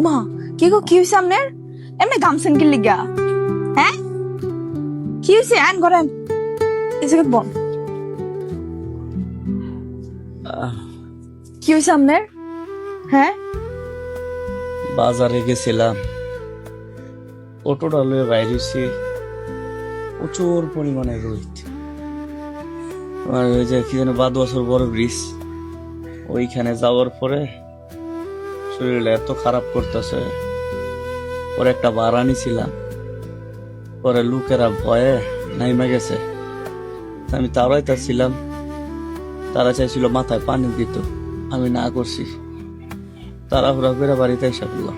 মা কি গো, কি হইছে আপনার? এমনি গামছেন কি লিগা? হ্যাঁ, কি হইছে? আন করেন এই জায়গা বল। কি হইছে আপনার? হ্যাঁ, বাজারে গেছিলাম, অটোটা লয়ে বাইরে হইছি, প্রচুর পরিমাণে রোদ। আর ওই যে কি যেন বাদুয়াছর বড় ব্রিজ, ওইখানে যাওয়ার পরে শরীরটা এত খারাপ করতেছে। পরে একটা ভাড়া নিছিলাম, পরে লোকেরা ভয়ে নাইমা গেছে। আমি তাড়াইতেছিলাম, তারা চাইছিল মাথায় পানি দিত, আমি না করছি। তাড়াহুড়া করে বাড়িতে এসে পড়লাম।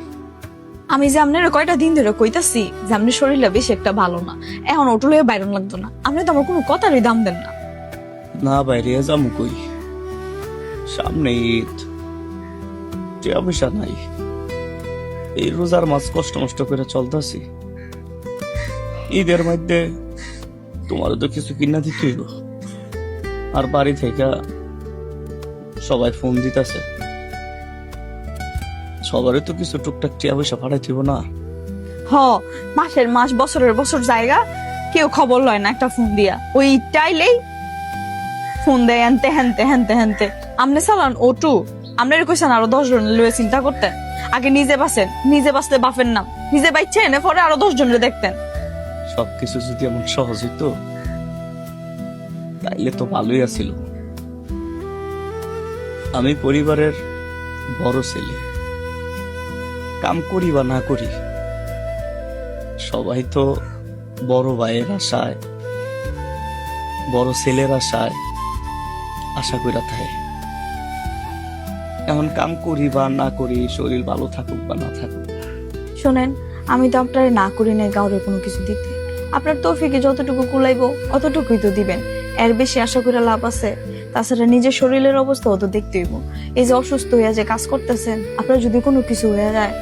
আমি যে আপনার কয়টা দিন ধরে কইতাছি যে আপনার শরীরটা বেশি একটা ভালো না, এখন অটো লয়ে বাইরন লাগতো না। আপনি তো আমার কোনো কথারই দাম দেন না। না বাইরে যাবো কই, সামনে ঈদ, টিয়া পয়সা নাই। এই রোজার মাছ কষ্ট মষ্ট করে চলতেছি, ঈদের মধ্যে তোমারও তো কিছু কিনা দিতে হইব। আর বাড়ি থেকে সবাই ফোন দিতেছে, সবারই তো কিছু টুকটাক টিয়া পয়সা পাঠাই দিব না। হ, মাসের মাস বছরের বছর জায়গা, কেউ খবর লয় না একটা ফোন দিয়া। ওই টাইলেই ফোন দেয় হেনতে হেনতে হেনতে হেনতে। আপনি চালান অটো, আপনার কইছেন আরো 10 জন লয়ে চিন্তা করতেন। আগে নিজে বাঁচেন, নিজে বাঁচলে বাপের নাম, নিজে বাইচ্ছেন পরে আরো 10 জনের দেখতেন। সবকিছু যদি এমন সহজ হইতো তাইলে তো ভালোই আছিল। আমি পরিবারের বড় ছেলে, কাম করি বা না করি সবাই তো বড় ভাইয়ের আশায়, বড় ছেলের আশায় আশা কইরা থাকে। এখন কাম করি বা না করি, শরীর ভালো থাকুক বা না থাকুক, শোনেন, আমি তো আপনার না করি নাই কাউরে কোনো কিছু দিতে। আপনার তৌফিকে যতটুকু কুলাইবো অতটুকুই তো দিবেন, এর বেশি আশা করে লাভ আছে? তাছাড়া নিজের শরীরের অবস্থাও তো দেখতে হইব। এই যে অসুস্থ হইয়া যে কাজ করতেছেন, আপনার যদি কোনো কিছু হয়ে যায়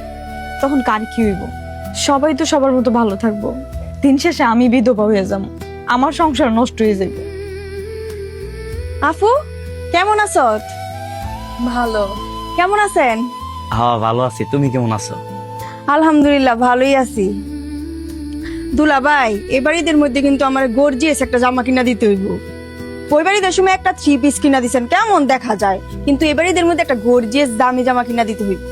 তখন কার কি হইব? সবাই তো সবার মতো ভালো থাকবো, দিন শেষে আমি বিধবা হয়ে যাব, আমার সংসার নষ্ট হয়ে যাবে। আফু, কেমন আছো? ভালো। কেমন আছেন? হ্যাঁ ভালো আছি, তুমি কেমন আছো? আলহামদুলিল্লাহ ভালোই আছি। দুলাভাই, এবার ঈদের মধ্যে কিন্তু আমার গর্জিয়াস একটা জামা কিনা দিতে হইব। ওই বাড়িতে সময় একটা 3 পিস কিনা দিছেন, কেমন দেখা যায়, কিন্তু এবার ঈদের মধ্যে একটা গর্জিয়াস দামি জামা কিনা দিতে হইব।